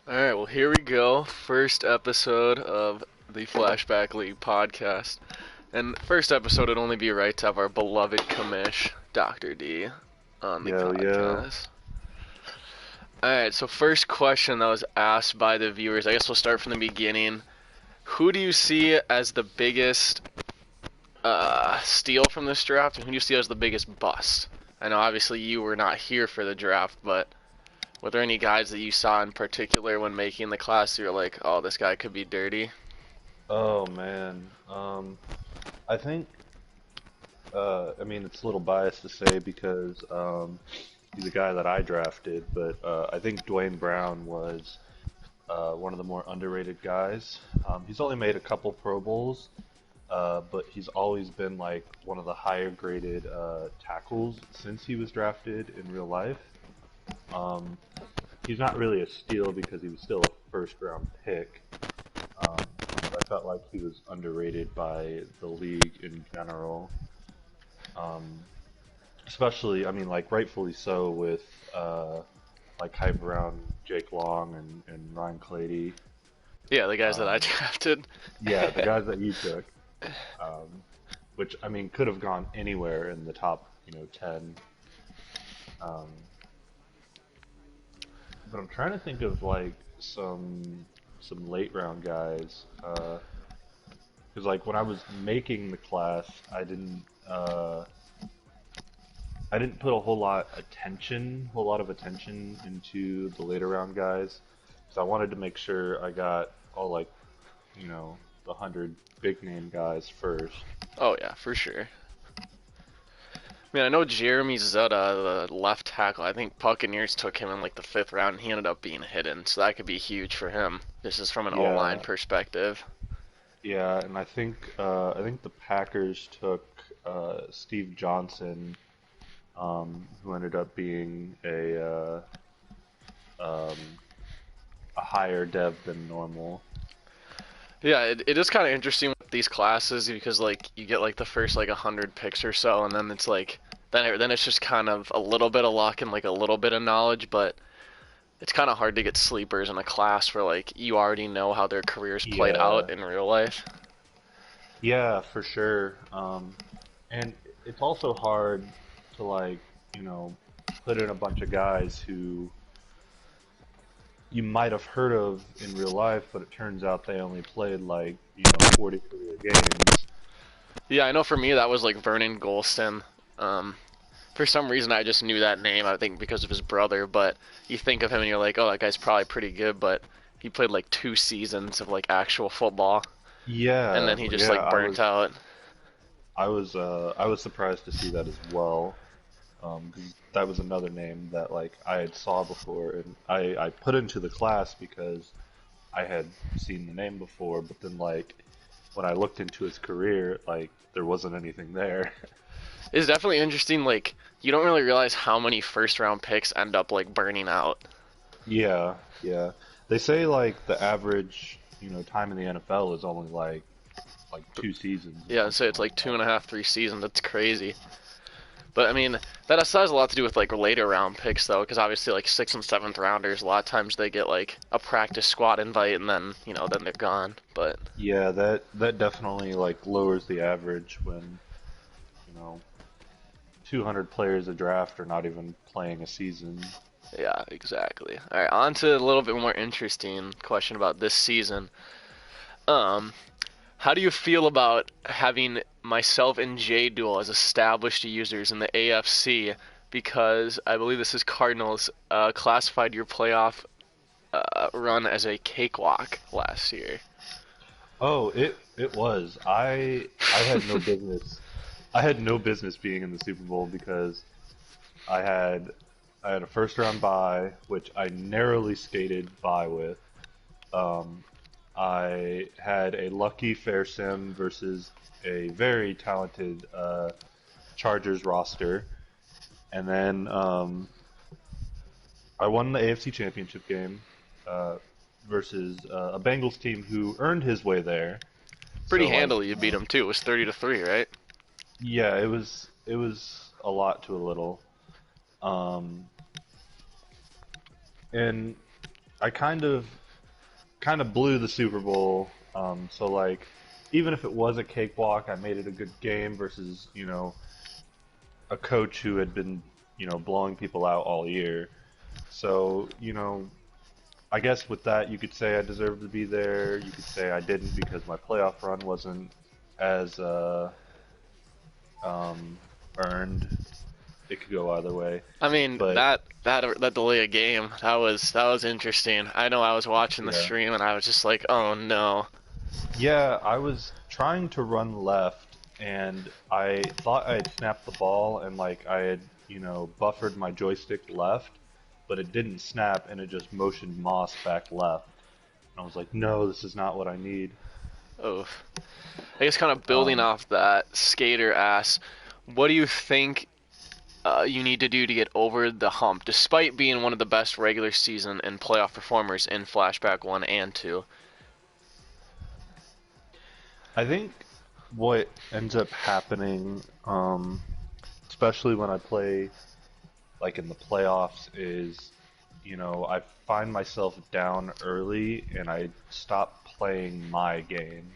Alright, well, here we go. First episode of the Flashback League podcast. And first episode, it'd only be right to have our beloved commish, DR.D, on the Yo, yo. podcast. Alright, so first question that was asked by the viewers, I guess we'll start from the beginning. Who do you see as the biggest steal from this draft, and who do you see as the biggest bust? I know obviously you were not here for the draft, but were there any guys that you saw in particular when making the class that you're like, oh, this guy could be dirty? Oh man. I think I mean it's a little biased to say because he's a guy that I drafted, but I think Dwayne Brown was one of the more underrated guys. He's only made a couple Pro Bowls, but he's always been like one of the higher graded tackles since he was drafted in real life. Um, he's not really a steal because he was still a first round pick. I felt like he was underrated by the league in general. Um, Especially, I mean, like rightfully so with like hype around Jake Long and Ryan Clady. Yeah, the guys that I Um, drafted. yeah, the guys that you took, which I mean could have gone anywhere in the top, 10. Um, but I'm trying to think of like some late round guys. Because like when I was making the class, I didn't put a whole lot of attention into the later round guys, because I wanted to make sure I got all like, the 100 big name guys first. Oh yeah, for sure. I mean, I know Jeremy Zutta, the left tackle. I think Buccaneers took him in like the fifth round, and he ended up being hidden, so that could be huge for him. This is from an O line Yeah, perspective. yeah, and I think the Packers took Steve Johnson, who ended up being um, a higher dev than normal. Yeah, it is kind of interesting with these classes because like you get like the first like 100 picks or so, and then it's like then it's just kind of a little bit of luck and like a little bit of knowledge, but it's kind of hard to get sleepers in a class where like you already know how their careers played Yeah, out in real life. yeah, for sure. And it's also hard to like, put in a bunch of guys who you might have heard of in real life, but it turns out they only played like, 40 career games. Yeah, I know for me that was like Vernon Golston. For some reason I just knew that name. I think because of his brother, but you think of him and you're like, oh, that guy's probably pretty good, but he played like 2 seasons of like actual football, and Yeah, then he just yeah, like burnt out. I was surprised to see that as well. 'Cause that was another name that like I had saw before, and I put into the class because I had seen the name before, but then like when I looked into his career, like there wasn't anything there. It's definitely interesting. Like you don't really realize how many first round picks end up like burning out. Yeah, yeah. They say like the average, time in the NFL is only like 2 seasons or Yeah, so something it's like like two that. and a half, 3 seasons. That's crazy. But I mean, that has a lot to do with like later round picks though, because obviously like sixth and seventh rounders, a lot of times they get like a practice squad invite and then then they're gone. But Yeah, that definitely like lowers the average when, you know, 200 players a draft are not even playing a season. yeah, exactly. All right, on to a little bit more interesting question about this season. Um, how do you feel about having myself and J Duel as established users in the AFC? Because I believe this is Cardinals classified your playoff run as a cakewalk last year. Oh, it was. I had no business. I had no business being in the Super Bowl because I had I had a first round bye, which I narrowly skated by with. Um, I had a lucky fair sim versus a very talented Chargers roster, and then I won the AFC Championship game uh, versus a Bengals team who earned his way there. Pretty So like, handily, you beat them too. It was 30-3, right? yeah, it was a lot to a little, um, and I kind of blew the Super Bowl. So like, even if it was a cakewalk, I made it a good game versus a coach who had been blowing people out all year. So I guess with that, you could say I deserved to be there. You could say I didn't because my playoff run wasn't as um, earned. It could go either way, I mean, but that delay of game, that was interesting. I know I was watching the yeah, stream and I was just like, oh no. yeah. I was trying to run left, and I thought I had snapped the ball, and like I had buffered my joystick left, but it didn't snap, and it just motioned Moss back left. And I was like, no, this is not what I need. Oh, I guess kind of building Um, off that, Skater asks, what do you think you need to do to get over the hump, despite being one of the best regular season and playoff performers in Flashback 1 and 2? I think what ends up happening, especially when I play like in the playoffs, is I find myself down early and I stop playing my game.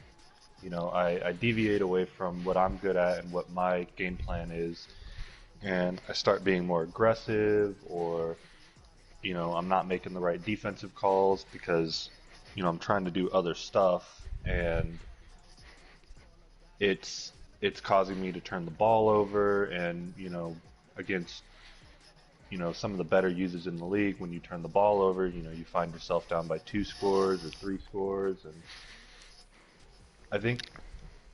I deviate away from what I'm good at and what my game plan is, and I start being more aggressive, or I'm not making the right defensive calls because I'm trying to do other stuff, and it's causing me to turn the ball over, and against some of the better users in the league, when you turn the ball over, you find yourself down by 2 scores or 3 scores, and I think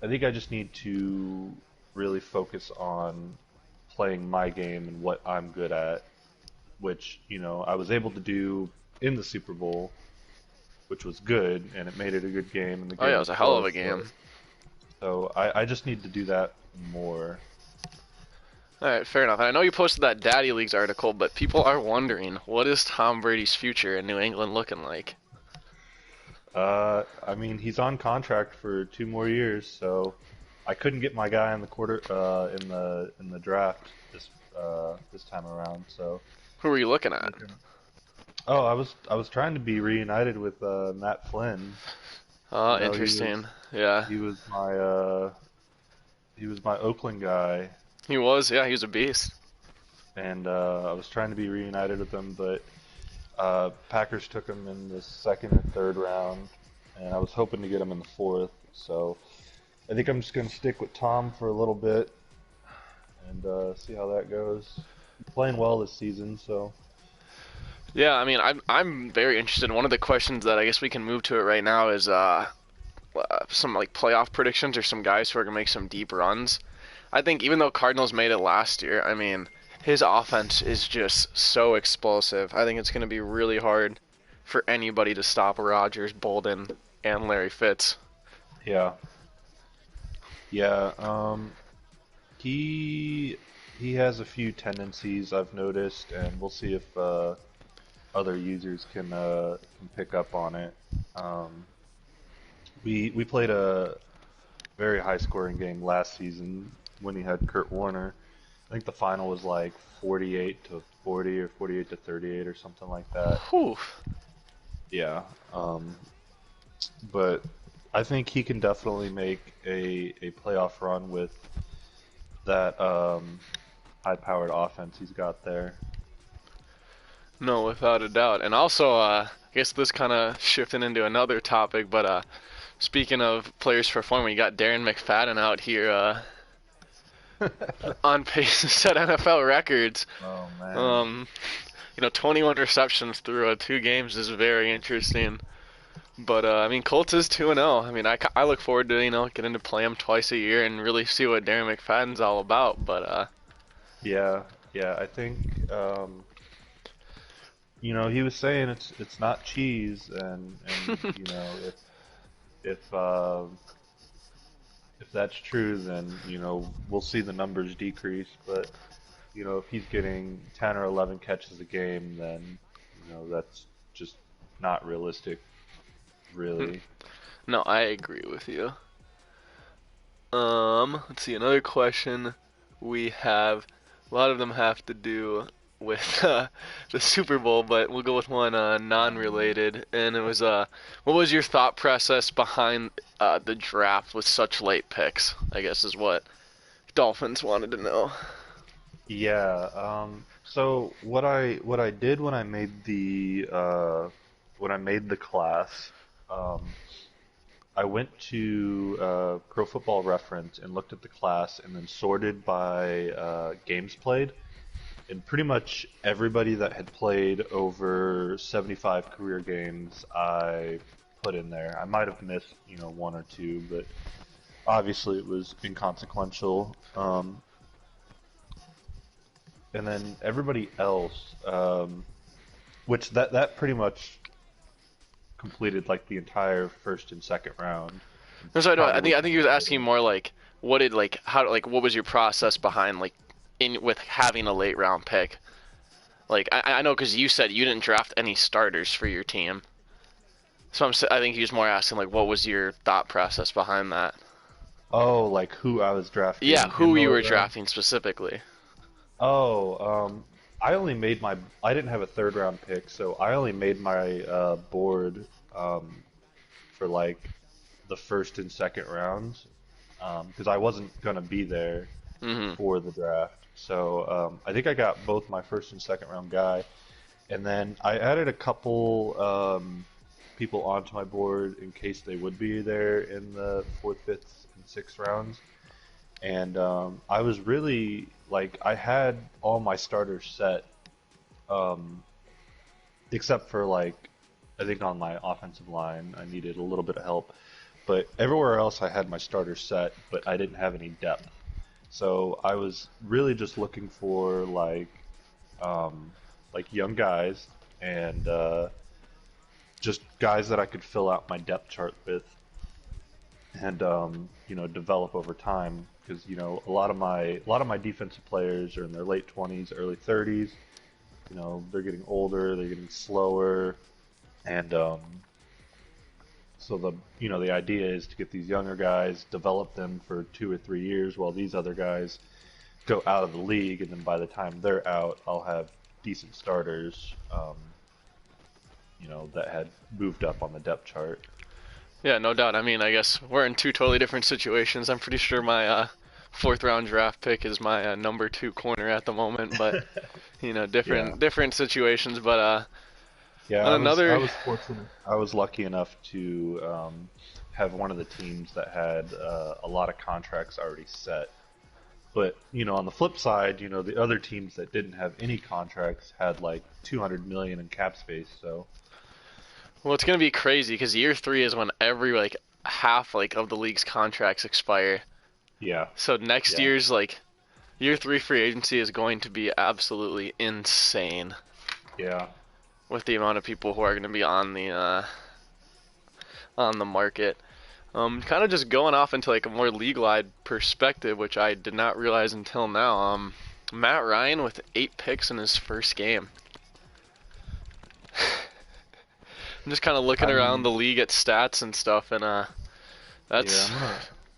I just need to really focus on playing my game and what I'm good at, which I was able to do in the Super Bowl, which was good, and it made it a good game, and the Oh yeah, game it was was a hell of close. a game. So I just need to do that more. All right, fair enough. I know you posted that Daddy Leagues article, but people are wondering, what is Tom Brady's future in New England looking like? I mean, he's on contract for 2 more years, so I couldn't get my guy in the in the draft this time around. So Who are you looking at? oh, I was trying to be reunited with Matt Flynn. He was Interesting. Yeah, he was my Oakland guy, he was. Yeah, he was a beast. and I was trying to be reunited with him, but Packers took him in the second and third round, and I was hoping to get him in the fourth. So I think I'm just going to stick with Tom for a little bit and see how that goes. He's playing well this season, so Yeah, I mean, I'm very interested. One of the questions that I guess we can move to it right now is some like playoff predictions or some guys who are gonna make some deep runs. I think even though Cardinals made it last year, I mean, his offense is just so explosive. I think it's gonna be really hard for anybody to stop Rodgers, Bolden, and Larry Fitz. yeah, yeah. He has a few tendencies I've noticed, and we'll see if other users can pick up on it. Um, we played a very high scoring game last season when he had Kurt Warner. I think the final was like 48 to 40 or 48 to 38 or something like that. Whew. Yeah. But I think he can definitely make a playoff run with that high powered offense he's got there. No, without a doubt. And also, I guess this kind of shifting into another topic, but speaking of players performing, you got Darren McFadden out here on pace to set NFL records. Oh man. Um, 21 receptions through 2 games is very interesting. But I mean, Colts is 2-0. I mean, I look forward to getting to play him twice a year and really see what Darren McFadden's all about. But Yeah, yeah, I think he was saying it's not cheese, and if if that's true, then we'll see the numbers decrease. But if he's getting 10 or 11 catches a game, then that's just not realistic, really. no, I agree with you. Let's see, another question we have. A lot of them have to do. with the Super Bowl, but we'll go with one non-related. And it was what was your thought process behind the draft with such late picks? I guess is what Dolphins wanted to know. Yeah. So what I did when I made the class, um, I went to Pro Football Reference and looked at the class and then sorted by games played. And pretty much everybody that had played over 75 career games, I put in there. I might have missed, one or two, but obviously it was inconsequential. And then everybody else, which that pretty much completed like the entire first and second round. So Probably. I think he was asking more like what did like how like what was your process behind like in with having a late round pick? Like I know because you said you didn't draft any starters for your team, so I think he was more asking like what was your thought process behind that? Oh, like who I was Yeah, drafting in who the you late were round? drafting specifically. I only made I didn't have a third round pick, so I only made my board for like the first and second rounds because I wasn't gonna be there Hmm. for the draft. So I think I got both my first and second round guy, and then I added a couple people onto my board in case they would be there in the fourth, fifth, and sixth rounds. And I was really like I had all my starters set, um, except for like I think on my offensive line I needed a little bit of help, but everywhere else I had my starters set, but I didn't have any depth. So I was really just looking for um, like young guys and just guys that I could fill out my depth chart with and develop over time because a lot of my defensive players are in their late 20s, early 30s. They're getting older, they're getting slower, and so the idea is to get these younger guys, develop them for 2 or 3 years while these other guys go out of the league, and then by the time they're out, I'll have decent starters, that had moved up on the depth chart. Yeah, no doubt. I mean, I guess we're in two totally different situations. I'm pretty sure my fourth round draft pick is my number two corner at the moment, but Yeah. different situations. But Yeah, I was I another. was fortunate. I was lucky enough to have one of the teams that had a lot of contracts already set. But on the flip side, the other teams that didn't have any contracts had like 200 million in cap space. So Well, it's gonna be crazy because year three is when every like half like of the league's contracts expire. yeah, So next yeah, year's like year three free agency is going to be absolutely insane yeah, with the amount of people who are going to be on the market. Kind of just going off into like a more league-wide perspective, which I did not realize until now. Matt Ryan with 8 picks in his first game. I'm just kind of looking I around mean, the league at stats and stuff, and yeah. that's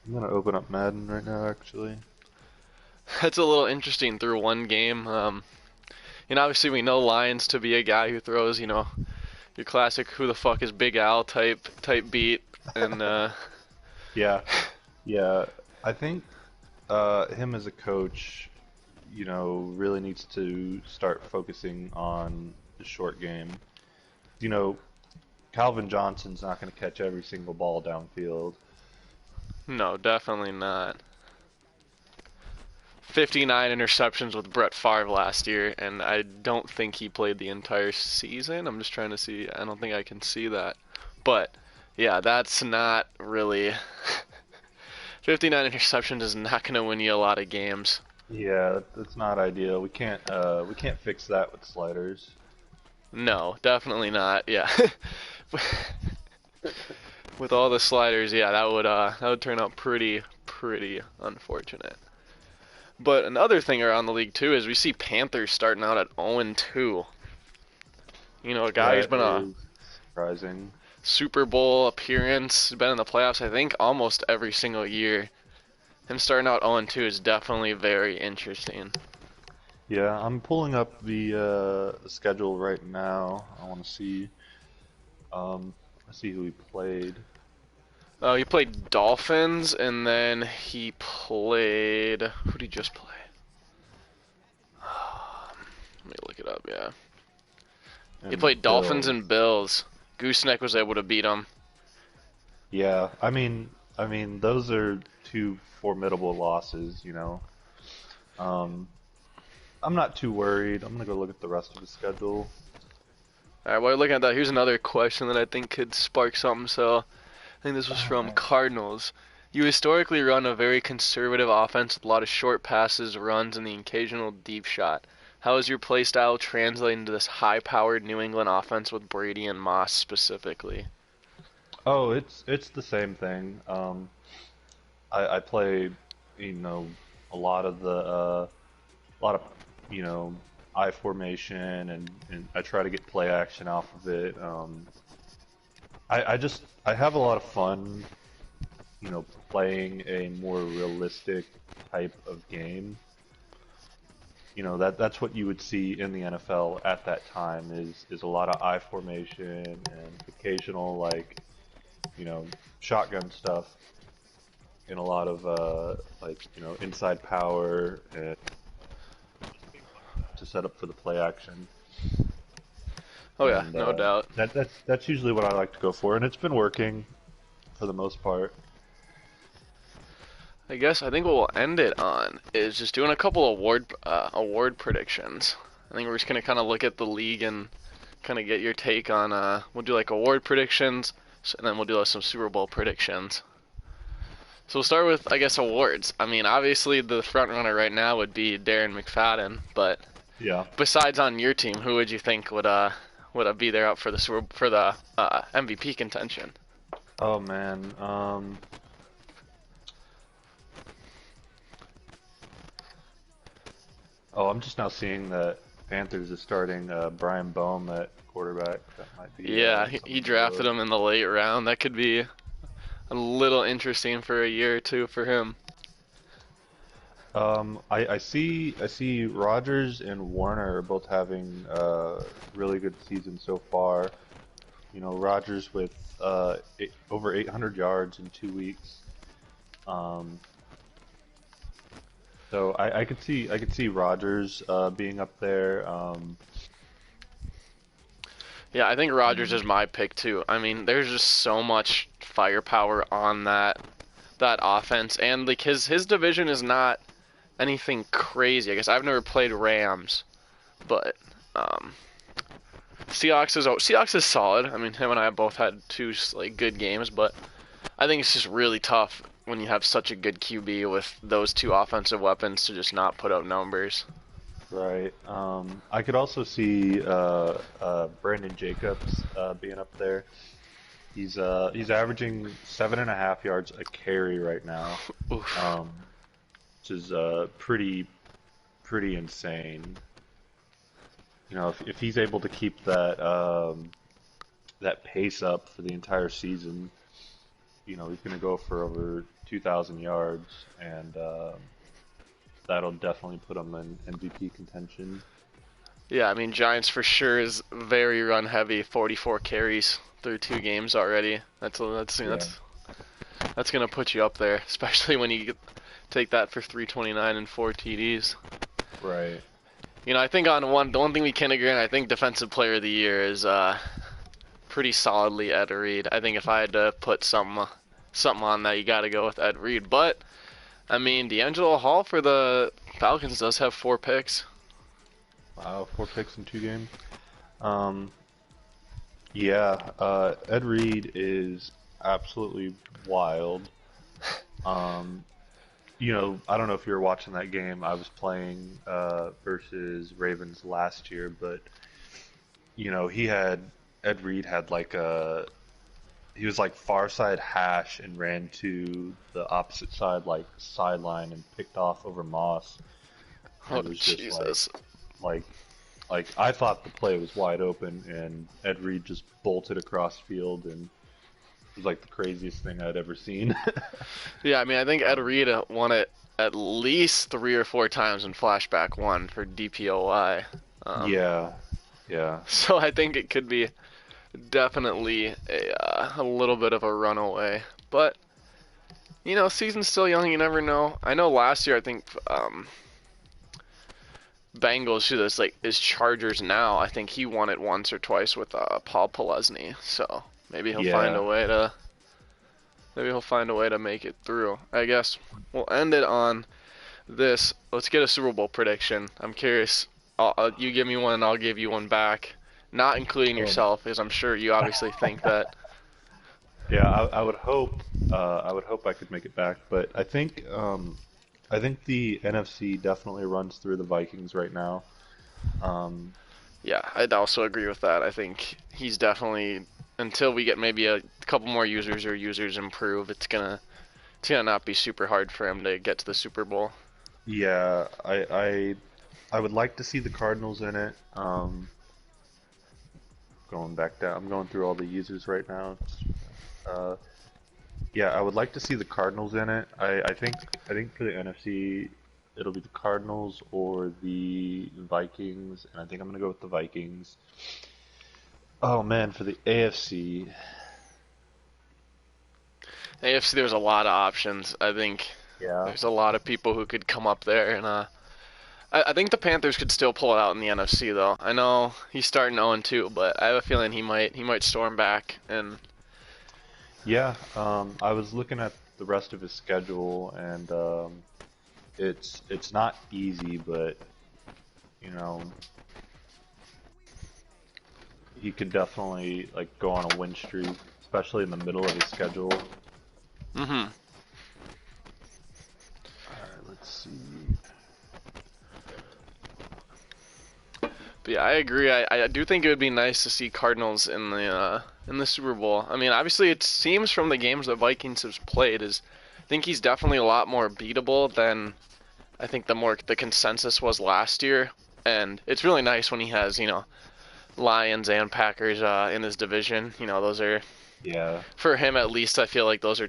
I'm gonna open up Madden right now, actually. that's a little interesting through one game. Obviously we know Lyons to be a guy who throws, your classic "who the fuck is Big Al" type beat, and Yeah, yeah. I think him as a coach, really needs to start focusing on the short game. You know, Calvin Johnson's not going to catch every single ball downfield. no, definitely not. 59 interceptions with Brett Favre last year, and I don't think he played the entire season. I'm just trying to see. I don't think I can see that. But, yeah, that's not really. 59 interceptions is not going to win you a lot of games. Yeah, that's not ideal. We can't fix that with sliders. No, definitely not. Yeah. With all the sliders, yeah, that would turn out pretty unfortunate. But another thing around the league too is we see Panthers starting out at 0-2. A guy who's That been a is surprising. Super Bowl appearance, been in the playoffs, I think, almost every single year. Him starting out 0-2 is definitely very interesting. Yeah, I'm pulling up the schedule right now. I want to see. Let's see who he played. Oh, he played Dolphins, and then he played. Who did he just play? Let me look it up. Yeah, he And played Dolphins Bills. and Bills. Gooseneck was able to beat him. Yeah, I mean, those are two formidable losses. Um, I'm not too worried. I'm gonna go look at the rest of the schedule. All right, while you're looking at that, here's another question that I think could spark something. So, I think this was All from right. Cardinals. You historically run a very conservative offense with a lot of short passes, runs, and the occasional deep shot. How is your play style translating to this high-powered New England offense with Brady and Moss specifically? Oh, it's the same thing. I play, you know, a lot of a lot of, you know, I formation, and I try to get play action off of it. I have a lot of fun, playing a more realistic type of game. That's what you would see in the NFL at that time is a lot of I formation and occasional shotgun stuff and a lot of inside power and just being lucky enough to set up for the play action. Oh yeah, And no doubt. that's usually what I like to go for, and it's been working for the most part. I think what we'll end it on is just doing a couple award predictions. I think we're just gonna kind of look at the league and kind of get your take on. We'll do like award predictions, and then we'll do some Super Bowl predictions. So we'll start with, I guess, awards. I mean, obviously the front runner right now would be Darren McFadden, but Yeah. besides on your team, who would you think would be there up for the MVP contention? Oh man. Oh, I'm just now seeing that Panthers is starting Brian Bohm at quarterback. That might be Yeah, he something to drafted go. him in the late round. That could be a little interesting for a year or two for him. I see Rodgers and Warner are both having really good seasons so far. Rodgers with over 800 yards in 2 weeks. Um, so I could see Rodgers being up there. Yeah, I think Rodgers And is my pick too. I mean, there's just so much firepower on that offense, and like his division is not anything crazy. I guess I've never played Rams, but um, Seahawks is solid. I mean, him and I both had two like good games, but I think it's just really tough when you have such a good QB with those two offensive weapons to just not put up numbers. right. I could also see Brandon Jacobs being up there. He's averaging 7.5 yards a carry right now, Oof. um, which is pretty insane. If he's able to keep that pace up for the entire season, he's going to go for over 2,000 yards, and that'll definitely put him in MVP contention. Yeah, I mean Giants for sure is very run heavy. 44 carries through 2 games already. Yeah, That's gonna put you up there, especially when you take that for 329 and 4 TDs. right. I think the one thing we can agree on, I think Defensive Player of the Year is pretty solidly Ed Reed. I think if I had to put something on that, you got to go with Ed Reed. But I mean, D'Angelo Hall for the Falcons does have 4 picks. Wow, 4 picks in 2 games. Um, yeah, Ed Reed is absolutely wild. Um, I don't know if you were watching that game. I was playing versus Ravens last year, but he had Ed Reed had he was like far side hash and ran to the opposite side like sideline and picked off over Moss, and Oh it was just Jesus! like I thought the play was wide open, and Ed Reed just bolted across field, and it was like the craziest thing I'd ever seen. Yeah, I mean, I think Ed um, Reed won it at least 3 or 4 times in Flashback 1 for DPOY. Um, Yeah, yeah. so I think it could be definitely a little bit of a runaway. But, season's still young, you never know. I know last year, I think Bengals, who is like is Chargers now, I think he won it once or twice with Paul Polesny. So maybe he'll find Yeah. a way to make it through. I guess we'll end it on this. Let's get a Super Bowl prediction. I'm curious. You give me one, and I'll give you one back. Not including Um, yourself, because I'm sure you obviously think that. yeah, I would hope I could make it back, but I think the NFC definitely runs through the Vikings right now. Um, Yeah, I'd also agree with that. I think he's definitely, until we get maybe a couple more users or users improve, it's gonna not be super hard for him to get to the Super Bowl. yeah, I would like to see the Cardinals in it. Going back down, I'm going through all the users right now. Uh, yeah, I would like to see the Cardinals in it. I think for the NFC, it'll be the Cardinals or the Vikings, and I think I'm gonna go with the Vikings. Oh man, for the AFC, AFC, there's a lot of options. I think yeah, there's a lot of people who could come up there, and I think the Panthers could still pull it out in the NFC though. I know he's starting 0-2, but I have a feeling he might storm back. And yeah. I was looking at the rest of his schedule, and it's not easy, but you know, he could definitely like go on a win streak, especially in the middle of his schedule. mhm. All right, let's see. But yeah, I agree. I do think it would be nice to see Cardinals in the Super Bowl. I mean, obviously, it seems from the games the Vikings have played is I think he's definitely a lot more beatable than I think the consensus was last year. And it's really nice when he has Lions and Packers in his division. Those are Yeah, for him at least. I feel like those are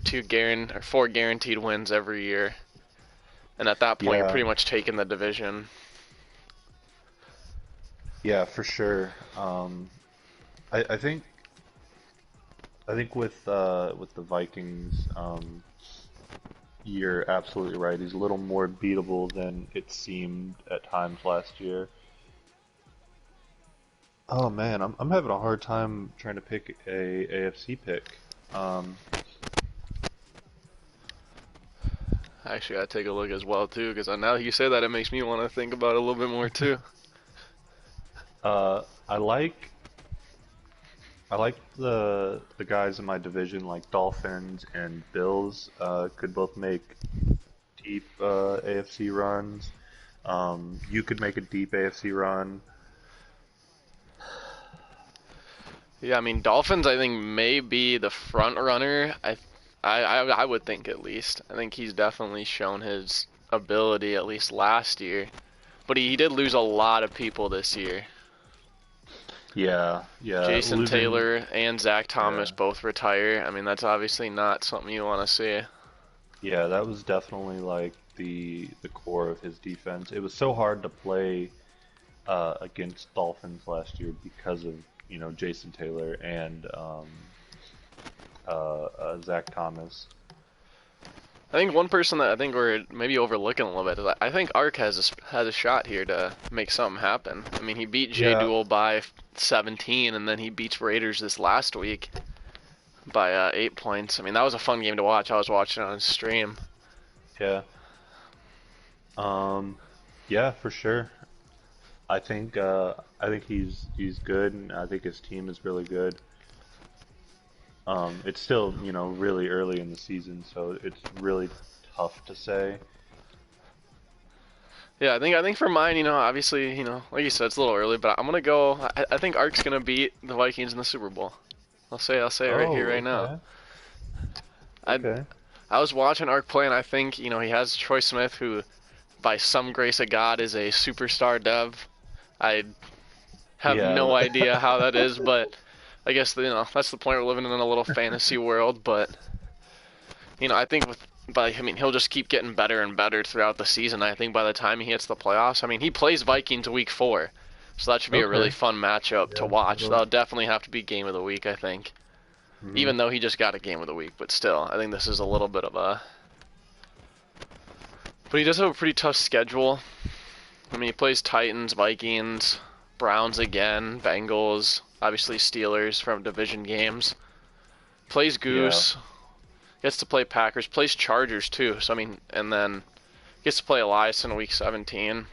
4 guaranteed wins every year. And at that point, you're yeah, pretty much taking the division. yeah, for sure. I, I think I think with the Vikings, you're absolutely right. He's a little more beatable than it seemed at times last year. Oh man, I'm having a hard time trying to pick a AFC pick. Um, I actually gotta take a look as well too, because now you say that, it makes me want to think about it a little bit more too. uh, I like the guys in my division, like Dolphins and Bills, could both make deep AFC runs. You could make a deep AFC run. Yeah, I mean Dolphins. I think may be the front runner. I would think at least. I think he's definitely shown his ability at least last year, but he did lose a lot of people this year. Yeah, yeah, Jason losing. Taylor and Zach Yeah, Thomas both retire. I mean that's obviously not something you want to see. yeah, that was definitely like the core of his defense. It was so hard to play against Dolphins last year because of Jason Taylor and Zach Thomas. I think one person that I think we're maybe overlooking a little bit is I think Ark has a shot here to make something happen. I mean, he beat Jay Yeah, Duel by 17, and then he beats Raiders this last week by 8 points. I mean, that was a fun game to watch. I was watching it on stream. yeah, um, yeah, for sure. I think he's good, and I think his team is really good. It's still really early in the season, so it's really tough to say. Yeah, I think for mine, obviously, like you said, it's a little early, but I'm gonna go. I think Ark's gonna beat the Vikings in the Super Bowl. I'll say it right here, Oh, right now. okay, I okay. I was watching Ark play, and I think he has Troy Smith, who by some grace of God is a superstar dev. I have no Yeah, idea how that is, but I guess that's the point. We're living in a little fantasy world, but I think with but I mean, he'll just keep getting better and better throughout the season. I think by the time he hits the playoffs, I mean, he plays Vikings week 4, so that should be a really Okay. fun matchup to Yeah. watch. It'll, That'll definitely have to be game of the week, I think. mhm. Even though he just got a game of the week, but still, I think this is a little bit of a. But he does have a pretty tough schedule. I mean, he plays Titans, Vikings, Browns again, Bengals, obviously Steelers from division games. Plays Yeah. Goose, gets to play Packers, plays Chargers too. So I mean, and then gets to play Elias in week 17.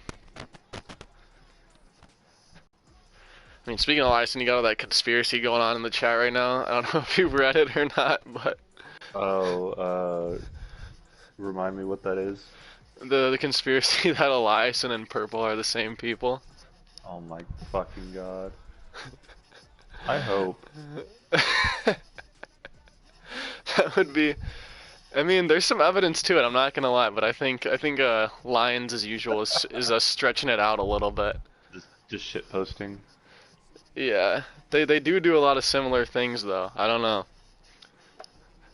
I mean, speaking of Elias, you got all that conspiracy going on in the chat right now. I don't know if you've read it or not, but Oh, remind me what that is. the conspiracy that Elias and Purple are the same people. Oh my fucking god. I hope. That would be. I mean, there's some evidence to it. I'm not gonna lie, but I think Lions as usual is stretching it out a little bit. Just shit posting. Yeah, they do a lot of similar things though. I don't know.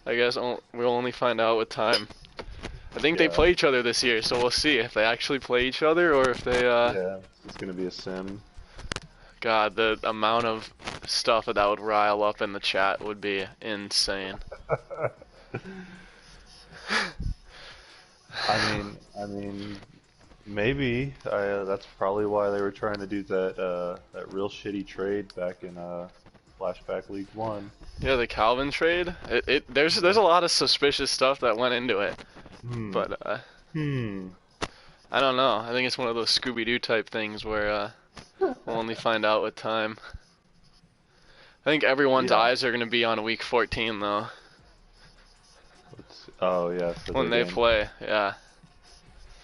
I guess we'll only find out with time. I think they Yeah. play each other this year, so we'll see if they actually play each other or if they. Yeah. It's gonna be a sim. God, the amount of stuff that would rile up in the chat would be insane. I mean, maybe. That's probably why they were trying to do that real shitty trade back in Flashback League 1. Yeah, the Calvin trade. There's a lot of suspicious stuff that went into it, Hmm. but Hmm. I don't know. I think it's one of those Scooby-Doo type things where we'll only find out with time. I think everyone's Yeah. eyes are going to be on week 14 though, Oh yeah, for when their they game. play. Yeah,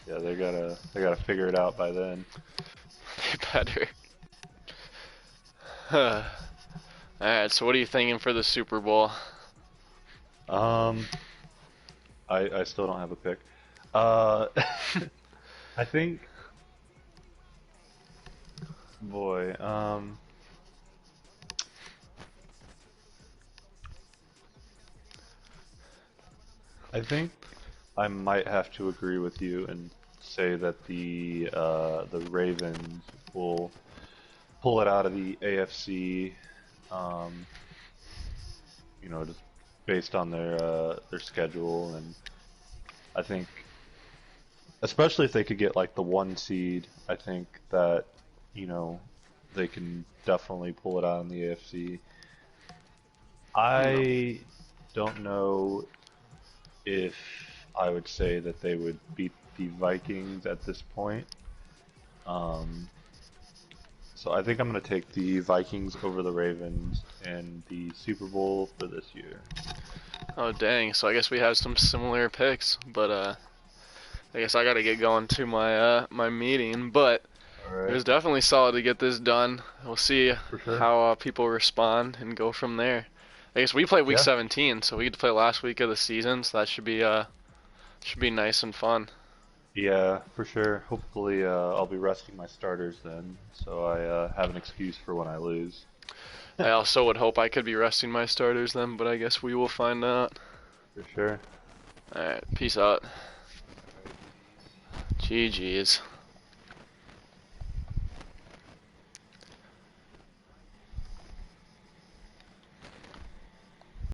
Yeah, they gotta figure it out by then. they better. Alright, so what are you thinking for the Super Bowl? Um, I still don't have a pick. Uh, I think, boy, I think I might have to agree with you and say that the Ravens will pull it out of the AFC. Um, just based on their schedule, and I think, especially if they could get like the 1 seed, I think that you know they can definitely pull it out in the AFC. No. I don't know if I would say that they would beat the Vikings at this point. Um, so I think I'm going to take the Vikings over the Ravens in the Super Bowl for this year. Oh dang, so I guess we have some similar picks, but I guess I gotta get going to my meeting, but All it right, was definitely solid to get this done. We'll see for sure. how people respond and go from there. I guess we play week Yeah, 17, so we get to play last week of the season, so that should be nice and fun. yeah, for sure. Hopefully, I'll be resting my starters then, so I have an excuse for when I lose. I also would hope I could be resting my starters then, but I guess we will find out. For sure. Alright, peace out. GG's.